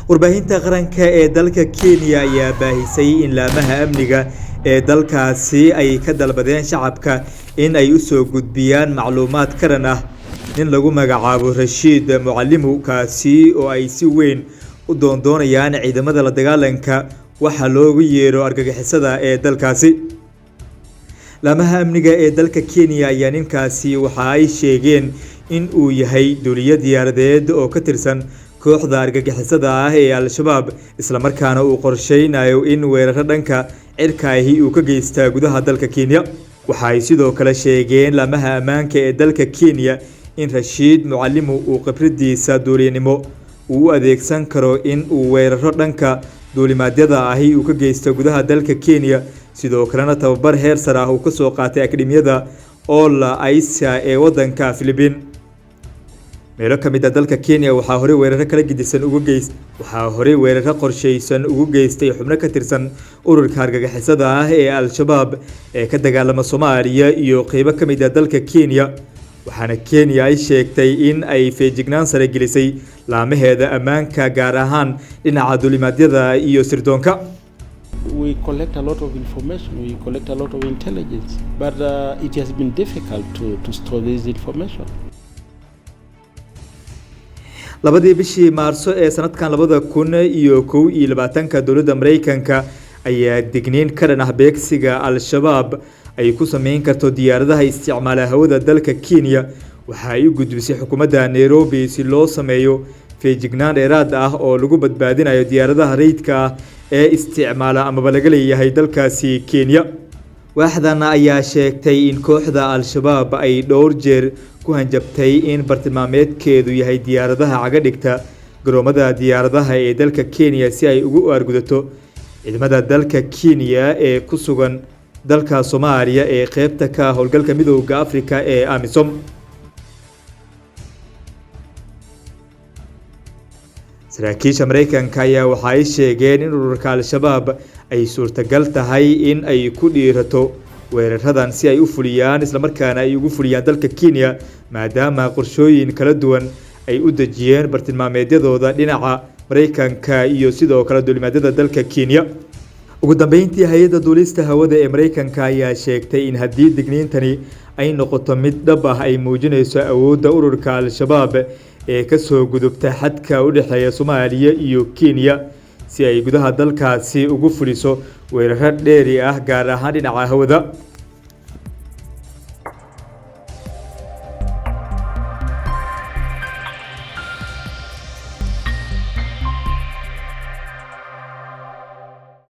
warbaahinta qaranka ee dalka Kenya ayaa baahisay in laamaha amniga ee dalkaasi ay ka dalbadeen shacabka in ay u soo gudbiyaan macluumaad karan ah nin lagu magacaabo Rashid Mucallimu kaasi oo ay si weyn u doondoonayaan ciidamada la dagaalanka waxa loogu yeero argagixisada ee dalkaasi. laamaha amniga ee dalka Kenya ayaa ninkaasi waxa ay sheegeen in uu yahay duuliye diyaaradeed oo ka tirsan kooxda argagixisada ah ee Al-Shabaab isla markaana uu qorsheynayo in weerar dhanka cirka ahi uu ka geysto gudaha dalka Kenya. waxa ay sidoo kale sheegeen laamaha ammaanka ee dalka Kenya in Rashid Mucallimu uu khibradiisa duuliyanimo uu u adeegsan karo in uu weeraro dhanka duulimaadyada ahi uu ka geysto gudaha dalka Kenya sidoo kalena tababar heer sare ah uu ka soo qaatay akademiyada Ola Aisha ee wadanka Philippines. meelo ka mid ah dalka Kenya waxaa hore weeraro kala gidisan ugu geystay xubno ka tirsan ururka argagixisada ah ee Al-Shabaab ee ka dagaalama Soomaaliya iyo qaybo ka mid ah dalka Kenya. waxaana Kenya ay sheegtay in ay feejignaan sare gelisay laamaheeda ammaanka gaar ahaan dhinaca duulimaadyada iyo sirdoonka. We collect a lot of information, we collect a lot of intelligence, but it has been difficult to store this information. labadii bishii Maarso ee sanadkan 2021 dowladda Mareykanka ayaa digniin ka dhan ah beegsiga Al-Shabaab ay ku sameyn karto diyaaradaha isticmaala hawada dalka Kenya. waxa ay u gudbisay xukuumadda Nairobi si loo sameeyo feejignaan dheeraad ah oo lagu badbaadinayo diyaaradaha rayidka ah ee isticmaala ama laga leeyahay dalkaasi Kenya. waaxdana ayaa sheegtay in kooxda Al-Shabaab ay dhowr jeer ku hanjabtay in bartilmaameedkeedu yahay diyaaradaha caga dhigta garoomada diyaaradaha ee dalka Kenya si ay ugu argudato ciidamada dalka Kenya ee ku sugan dalka Soomaaliya ee qaybta ka howlgalka midowga Afrika ee AMISOM. saraakiisha Mareykanka ayaa waxa ay sheegeen in ururka Al-Shabaab ay suurtagal tahay in ay ku dhiirato weeraradan si ay u fuliyaan isla markaana ay ugu fuliyaan dalka Kenya maadaama qorshooyin kala duwan ay u dajiyeen bartilmaameedyadooda dhinaca Mareykanka iyo sidoo kale duulimaadyada dalka Kenya. ugu dambeyntii hay'adda duulista hawada ee Mareykanka ayaa sheegtay in haddii digniintani ay noqoto mid dhab ah ay muujinayso awoodda ururka Al-Shabaab ee ka soo gudubta xadka u dhaxeeya Soomaaliya iyo Kenya si ay gudaha dalkaasi ugu fuliso weeraro dheeri ah gaar ahaan dhinaca hawada.